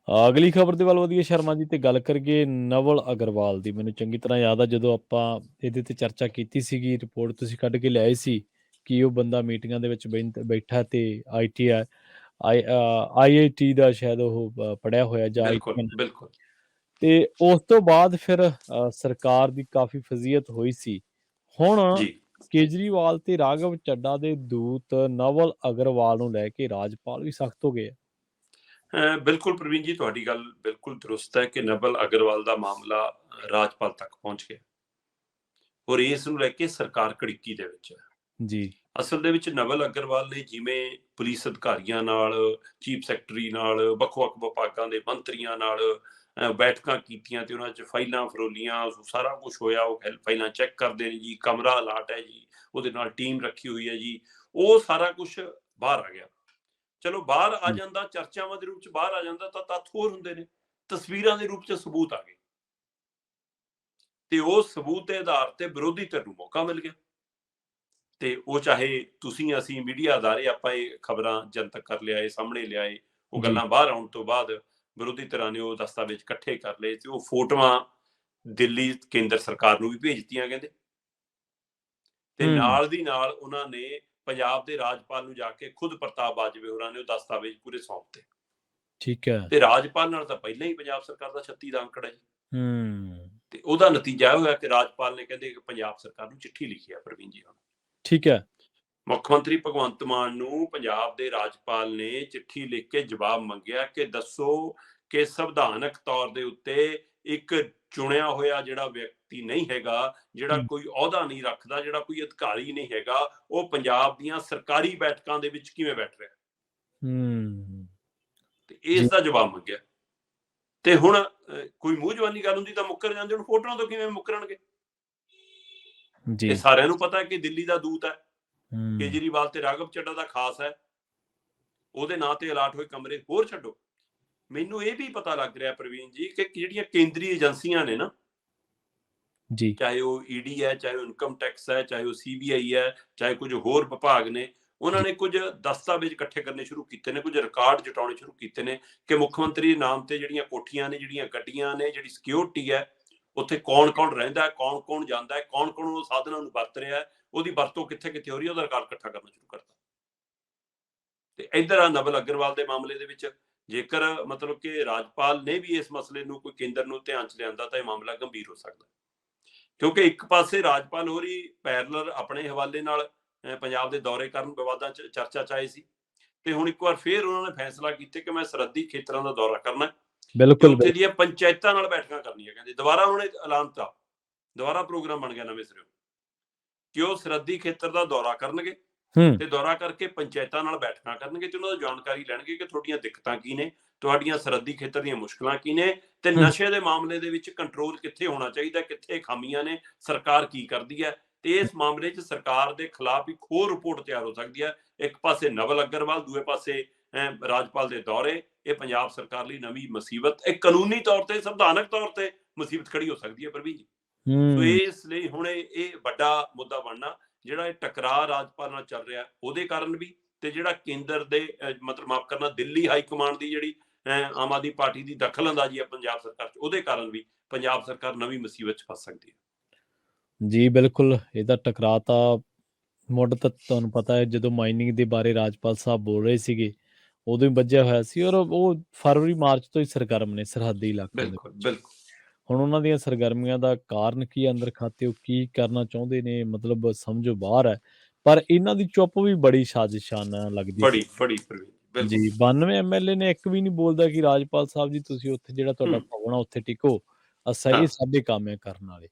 ਅਗਲੀ ਖਬਰ ਦੇ ਵੱਲ ਵਧੀਏ ਸ਼ਰਮਾ ਜੀ, ਤੇ ਗੱਲ ਕਰੀਏ ਨਵਲ ਅਗਰਵਾਲ ਦੀ। ਮੈਨੂੰ ਚੰਗੀ ਤਰ੍ਹਾਂ ਯਾਦ ਆ ਜਦੋਂ ਆਪਾਂ ਇਹਦੇ ਤੇ ਚਰਚਾ ਕੀਤੀ ਸੀਗੀ, ਰਿਪੋਰਟ ਤੁਸੀਂ ਕੱਢ ਕੇ ਲਿਆਏ ਸੀ ਕਿ ਉਹ ਬੰਦਾ ਮੀਟਿੰਗਾਂ ਦੇ ਵਿੱਚ ਬੈਠਾ ਤੇ ਆਈਆਈਟੀ ਦਾ ਸ਼ਾਇਦ ਉਹ ਪੜ੍ਹਿਆ ਹੋਇਆ ਜਾਂ ਬਿਲਕੁਲ ਆਈਟੀ, ਬਿਲਕੁਲ ਤੇ ਉਸ ਤੋਂ ਬਾਅਦ ਫਿਰ ਸਰਕਾਰ ਦੀ ਕਾਫੀ ਫਜ਼ੀਅਤ ਹੋਈ ਸੀ। ਹੁਣ ਜੀ। ਕੇਜਰੀਵਾਲ ਤੇ ਰਾਘਵ ਚੱਡਾ ਦੇ ਦੂਤ ਨਵਲ ਅਗਰਵਾਲ ਨੂੰ ਲੈ ਕੇ ਰਾਜਪਾਲ ਵੀ ਸਖਤ ਹੋ ਗਏ ਆ। ਬਿਲਕੁਲ ਪ੍ਰਵੀਨ ਜੀ, ਤੁਹਾਡੀ ਗੱਲ ਬਿਲਕੁਲ ਦਰੁਸਤ ਹੈ ਕਿ ਨਵਲ ਅਗਰਵਾਲ ਦਾ ਮਾਮਲਾ ਰਾਜਪਾਲ ਤੱਕ ਪਹੁੰਚ ਗਿਆ ਔਰ ਇਸ ਨੂੰ ਲੈ ਕੇ ਸਰਕਾਰ ਕੜਿੱਕੀ ਦੇ ਵਿੱਚ ਹੈ। ਜੀ। ਅਸਲ ਦੇ ਵਿੱਚ ਨਵਲ ਅਗਰਵਾਲ ਨੇ ਜਿਵੇਂ ਪੁਲਿਸ ਅਧਿਕਾਰੀਆਂ ਨਾਲ, ਚੀਫ ਸੈਕਟਰੀ ਨਾਲ, ਵੱਖ-ਵੱਖ ਵਿਭਾਗਾਂ ਦੇ ਮੰਤਰੀਆਂ ਨਾਲ ਬੈਠਕਾਂ ਕੀਤੀਆਂ ਤੇ ਉਹਨਾਂ 'ਚ ਫਾਈਲਾਂ ਫਰੋਲੀਆਂ, ਸਾਰਾ ਕੁਛ ਹੋਇਆ। ਉਹ ਫਾਈਲਾਂ ਚੈੱਕ ਕਰਦੇ ਨੇ ਜੀ, ਕਮਰਾ ਅਲਾਟ ਹੈ ਜੀ, ਉਹਦੇ ਨਾਲ ਟੀਮ ਰੱਖੀ ਹੋਈ ਹੈ ਜੀ, ਉਹ ਸਾਰਾ ਕੁਛ ਬਾਹਰ ਆ ਗਿਆ। ਚਲੋ ਬਾਹਰ ਆ ਜਾਂਦਾ, ਚਰਚਾਵਾਂ ਦੇ ਰੂਪ 'ਚ ਬਾਹਰ ਆ ਜਾਂਦਾ ਤਾਂ ਤੱਥ ਹੋਰ ਹੁੰਦੇ ਨੇ, ਤਸਵੀਰਾਂ ਦੇ ਰੂਪ 'ਚ ਸਬੂਤ ਆ ਗਏ ਤੇ ਉਸ ਸਬੂਤ ਦੇ ਆਧਾਰ ਤੇ ਵਿਰੋਧੀ ਧਿਰ ਨੂੰ ਮੌਕਾ ਮਿਲ ਗਿਆ ਤੇ ਉਹ ਚਾਹੇ ਤੁਸੀਂ, ਅਸੀਂ, ਮੀਡੀਆ ਅਦਾਰੇ ਆਪਾਂ ਇਹ ਖਬਰਾਂ ਜਨਤਕ ਕਰ ਲਿਆਏ, ਸਾਹਮਣੇ ਲਿਆਏ। ਉਹ ਜੀ। ਗੱਲਾਂ ਬਾਹਰ ਆਉਣ ਤੋਂ ਬਾਅਦ ਵਿਰੋਧੀ ਧਿਰਾਂ ਨੇ ਉਹ ਦਸਤਾਵੇਜ਼ ਇਕੱਠੇ ਕਰ ਲਏ ਤੇ ਉਹ ਫੋਟੋਆਂ ਦਿੱਲੀ ਕੇਂਦਰ ਸਰਕਾਰ ਨੂੰ ਵੀ ਭੇਜਤੀਆਂ ਕਹਿੰਦੇ, ਤੇ ਨਾਲ ਦੀ ਨਾਲ ਉਹਨਾਂ ਨੇ ਪੰਜਾਬ ਦੇ ਰਾਜਪਾਲ ਨੂੰ ਜਾ ਕੇ ਖੁਦ ਪ੍ਰਤਾਪ ਬਾਜਵੇ ਹੋਰਾਂ ਨੇ ਉਹ ਦਸਤਾਵੇਜ਼ ਪੂਰੇ ਸੌਂਪਤੇ। ਠੀਕ ਹੈ। ਤੇ ਰਾਜਪਾਲ ਨਾਲ ਤਾਂ ਪਹਿਲਾਂ ਹੀ ਪੰਜਾਬ ਸਰਕਾਰ ਦਾ 36 ਦਾ ਅੰਕੜਾ ਜੀ। ਹੂੰ। ਤੇ ਉਹਦਾ ਨਤੀਜਾ ਇਹ ਹੋਇਆ ਕਿ ਰਾਜਪਾਲ ਨੇ ਕਹਿੰਦੇ ਕਿ ਪੰਜਾਬ ਸਰਕਾਰ ਨੂੰ ਚਿੱਠੀ ਲਿਖੀ ਆ ਪ੍ਰਵੀਨ ਜੀ। ਠੀਕ ਹੈ। ਮੁੱਖ ਮੰਤਰੀ ਭਗਵੰਤ ਮਾਨ ਨੂੰ ਪੰਜਾਬ ਦੇ ਰਾਜਪਾਲ ਨੇ ਚਿੱਠੀ ਲਿਖ ਕੇ ਜਵਾਬ ਮੰਗਿਆ ਕਿ ਦੱਸੋ ਕਿ ਸੰਵਿਧਾਨਕ ਤੌਰ ਦੇ ਉੱਤੇ ਇੱਕ ਚੁਣਿਆ ਹੋਇਆ ਜਿਹੜਾ ਵਿਅਕਤੀ ਨਹੀਂ ਹੈਗਾ, ਜਿਹੜਾ ਕੋਈ ਅਹੁਦਾ ਨਹੀਂ ਰੱਖਦਾ, ਜਿਹੜਾ ਕੋਈ ਅਧਿਕਾਰੀ ਨਹੀਂ ਹੈਗਾ, ਉਹ ਪੰਜਾਬ ਦੀਆਂ ਸਰਕਾਰੀ ਬੈਠਕਾਂ ਦੇ ਵਿੱਚ ਕਿਵੇਂ ਬੈਠ ਰਿਹਾ ਤੇ ਇਸ ਦਾ ਜਵਾਬ ਮੰਗਿਆ। ਤੇ ਹੁਣ ਕੋਈ ਮੂੰਹ ਜਵਾਨੀ ਗੱਲ ਹੁੰਦੀ ਤਾਂ ਮੁੱਕਰ ਜਾਂਦੇ, ਹੁਣ ਫੋਟੋਆਂ ਤੋਂ ਕਿਵੇਂ ਮੁੱਕਰਨਗੇ? ਇਹ ਸਾਰਿਆਂ ਨੂੰ ਪਤਾ ਹੈ ਕਿ ਦਿੱਲੀ ਦਾ ਦੂਤ ਹੈ, ਕੇਜਰੀਵਾਲ ਤੇ ਰਾਘਵ ਚੱਡਾ ਦਾ ਖਾਸ ਹੈ, ਉਹਦੇ ਨਾਂ ਤੇ ਅਲਾਟ ਹੋਏ ਕਮਰੇ। ਹੋਰ ਛੱਡੋ, ਮੈਨੂੰ ਇਹ ਵੀ ਪਤਾ ਲੱਗ ਰਿਹਾ ਪ੍ਰਵੀਨ ਜੀ ਕਿ ਜਿਹੜੀਆਂ ਕੇਂਦਰੀ ਏਜੰਸੀਆਂ ਨੇ ਨਾ, ਚਾਹੇ ਉਹ ਈਡੀ ਹੈ, ਚਾਹੇ ਉਹ ਇਨਕਮ ਟੈਕਸ ਹੈ, ਚਾਹੇ ਉਹ ਸੀਬੀਆਈ ਹੈ, ਚਾਹੇ ਕੁਝ ਹੋਰ ਵਿਭਾਗ ਨੇ, ਉਹਨਾਂ ਨੇ ਕੁਝ ਦਸਤਾਵੇਜ਼ ਇਕੱਠੇ ਕਰਨੇ ਸ਼ੁਰੂ ਕੀਤੇ ਨੇ, ਕੁਝ ਰਿਕਾਰਡ ਜਟਾਉਣੇ ਸ਼ੁਰੂ ਕੀਤੇ ਨੇ ਕਿ ਮੁੱਖ ਮੰਤਰੀ ਦੇ ਨਾਮ ਤੇ ਜਿਹੜੀਆਂ ਕੋਠੀਆਂ ਨੇ, ਜਿਹੜੀਆਂ ਗੱਡੀਆਂ ਨੇ, ਜਿਹੜੀ ਸਿਕਿਉਰਿਟੀ ਹੈ, ਉੱਥੇ ਕੌਣ ਕੌਣ ਰਹਿੰਦਾ, ਕੌਣ ਕੌਣ ਜਾਂਦਾ ਹੈ, ਕੌਣ ਕੌਣ ਉਹ ਸਾਧਨਾਂ ਨੂੰ ਵਰਤ ਰਿਹਾ ਹੈ, ਉਹਦੀ ਵਰਤੋਂ ਕਿੱਥੇ ਕਿੱਥੇ ਹੋ ਰਹੀ ਹੈ, ਉਹਦਾ ਰਿਕਾਰਡ ਇਕੱਠਾ ਕਰਨਾ ਸ਼ੁਰੂ ਕਰਤਾ। ਤੇ ਇੱਧਰ ਆ ਨਵਲ ਅਗਰਵਾਲ ਦੇ ਮਾਮਲੇ ਦੇ ਵਿੱਚ ਜੇਕਰ ਮਤਲਬ ਕਿ ਰਾਜਪਾਲ ਨੇ ਵੀ ਇਸ ਮਸਲੇ ਨੂੰ ਕੋਈ ਕੇਂਦਰ ਨੂੰ ਧਿਆਨ 'ਚ ਲਿਆਂਦਾ ਤਾਂ ਇਹ ਮਾਮਲਾ ਗੰਭੀਰ ਹੋ ਸਕਦਾ, ਕਿਉਂਕਿ ਇੱਕ ਪਾਸੇ ਰਾਜਪਾਲ ਹੋਰੀ ਪੈਰਲਰ ਆਪਣੇ ਹਵਾਲੇ ਨਾਲ ਪੰਜਾਬ ਦੇ ਦੌਰੇ ਕਰਨ, ਵਿਵਾਦਾਂ 'ਚ ਚਰਚਾ 'ਚ ਆਏ ਸੀ, ਤੇ ਹੁਣ ਇੱਕ ਵਾਰ ਫੇਰ ਉਹਨਾਂ ਨੇ ਫੈਸਲਾ ਕੀਤਾ ਕਿ ਮੈਂ ਸਰਹੱਦੀ ਖੇਤਰਾਂ ਦਾ ਦੌਰਾ ਕਰਨਾ ਤੇ ਉੱਥੇ ਦੀਆਂ ਪੰਚਾਇਤਾਂ ਨਾਲ ਬੈਠਕਾਂ ਕਰਨੀਆਂ। ਕਹਿੰਦੇ ਦੁਬਾਰਾ ਉਹਨੇ ਐਲਾਨ ਤਾ, ਦੁਬਾਰਾ ਪ੍ਰੋਗਰਾਮ ਬਣ ਗਿਆ ਨਵੇਂ ਸਿਰੋਂ ਕਿ ਉਹ ਸਰਹੱਦੀ ਖੇਤਰ ਦਾ ਦੌਰਾ ਕਰਨਗੇ ਤੇ ਦੌਰਾ ਕਰਕੇ ਪੰਚਾਇਤਾਂ ਨਾਲ ਬੈਠਕਾਂ ਕਰਨਗੇ ਤੇ ਉਹਨਾਂ ਤੋਂ ਜਾਣਕਾਰੀ ਲੈਣਗੇ ਕਿ ਤੁਹਾਡੀਆਂ ਦਿੱਕਤਾਂ ਕੀ ਨੇ, ਤੁਹਾਡੀਆਂ ਸਰਹੱਦੀ ਖੇਤਰ ਦੀਆਂ ਮੁਸ਼ਕਲਾਂ ਕੀ ਨੇ, ਤੇ ਨਸ਼ੇ ਦੇ ਮਾਮਲੇ ਦੇ ਵਿੱਚ ਕੰਟਰੋਲ ਕਿੱਥੇ ਹੋਣਾ ਚਾਹੀਦਾ, ਕਿੱਥੇ ਖਾਮੀਆਂ ਨੇ, ਸਰਕਾਰ ਕੀ ਕਰਦੀ ਹੈ। ਤੇ ਇਸ ਮਾਮਲੇ 'ਚ ਸਰਕਾਰ ਦੇ ਖਿਲਾਫ ਇੱਕ ਹੋਰ ਰਿਪੋਰਟ ਤਿਆਰ ਹੋ ਸਕਦੀ ਹੈ। ਇੱਕ ਪਾਸੇ ਨਵਲ ਅਗਰਵਾਲ, ਦੂਏ ਪਾਸੇ ਰਾਜਪਾਲ ਦੇ ਦੌਰੇ। ਇਹ ਪੰਜਾਬ ਸਰਕਾਰ ਲਈ ਨਵੀਂ ਮੁਸੀਬਤ, ਇਹ ਕਾਨੂੰਨੀ ਤੌਰ ਤੇ, ਸੰਵਿਧਾਨਕ ਤੌਰ ਤੇ ਮੁਸੀਬਤ ਖੜੀ ਹੋ ਸਕਦੀ ਹੈ ਪ੍ਰਵੀਨ ਜੀ। ਸੋ ਇਸ ਲਈ ਹੁਣ ਇਹ ਵੱਡਾ ਮੁੱਦਾ ਬਣਨਾ, ਜਿਹੜਾ ਇਹ ਟਕਰਾਅ ਰਾਜਪਾਲ ਨਾਲ ਚੱਲ ਰਿਹਾ ਉਹਦੇ ਕਾਰਨ ਵੀ, ਤੇ ਜਿਹੜਾ ਕੇਂਦਰ ਦੇ ਮਤਲਬ ਮਾਫ ਕਰਨਾ ਦਿੱਲੀ ਹਾਈ ਕਮਾਂਡ ਦੀ ਜਿਹੜੀ ਆਮ ਆਦਮੀ ਪਾਰਟੀ ਦੀ ਦਖਲ ਅੰਦਾਜ਼ੀ ਹੈ ਪੰਜਾਬ ਸਰਕਾਰ 'ਚ, ਉਹਦੇ ਕਾਰਨ ਵੀ ਪੰਜਾਬ ਸਰਕਾਰ ਨਵੀਂ ਮੁਸੀਬਤ 'ਚ ਫਸ ਸਕਦੀ ਹੈ। ਜੀ ਬਿਲਕੁਲ, ਇਹਦਾ ਟਕਰਾਅ ਤਾਂ ਮੁੱਢ ਤੱਕ ਤੁਹਾਨੂੰ ਪਤਾ ਹੈ, ਜਦੋਂ ਮਾਈਨਿੰਗ ਦੇ ਬਾਰੇ ਰਾਜਪਾਲ ਸਾਹਿਬ ਬੋਲ ਰਹੇ ਸੀਗੇ ਉਦੋਂ ਹੀ ਵੱਜਿਆ ਹੋਇਆ ਸੀ, ਔਰ ਉਹ ਫਰਵਰੀ ਮਾਰਚ ਤੋਂ ਹੀ ਸਰਗਰਮ ਨੇ ਸਰਹੱਦੀ ਇਲਾਕਿਆਂ ਦੇ ਵਿੱਚ। ਹੁਣ ਉਹਨਾਂ ਦੀਆਂ ਸਰਗਰਮੀਆਂ ਦਾ ਕਾਰਨ ਕੀ, ਅੰਦਰ ਖਾਤੇ ਉਹ ਕੀ ਕਰਨਾ ਚਾਹੁੰਦੇ ਨੇ, ਮਤਲਬ ਸਮਝੋ ਬਾਹਰ ਹੈ। ਪਰ ਇਹਨਾਂ ਦੀ ਚੁੱਪ ਵੀ ਬੜੀ ਸਾਜ਼ਿਸ਼ਾਨਾ ਲੱਗਦੀ ਸੀ ਜੀ। 92 MLA ਨੇ ਇੱਕ ਵੀ ਨਹੀਂ ਬੋਲਦਾ ਕਿ ਰਾਜਪਾਲ ਸਾਹਿਬ ਜੀ ਤੁਸੀਂ ਉੱਥੇ ਜਿਹੜਾ ਤੁਹਾਡਾ ਭਵਨ ਆ ਉੱਥੇ ਟਿਕੋ, ਇਹ ਸਾਡੇ ਕੰਮ ਹੈ ਕਰਨ ਵਾਲੇ।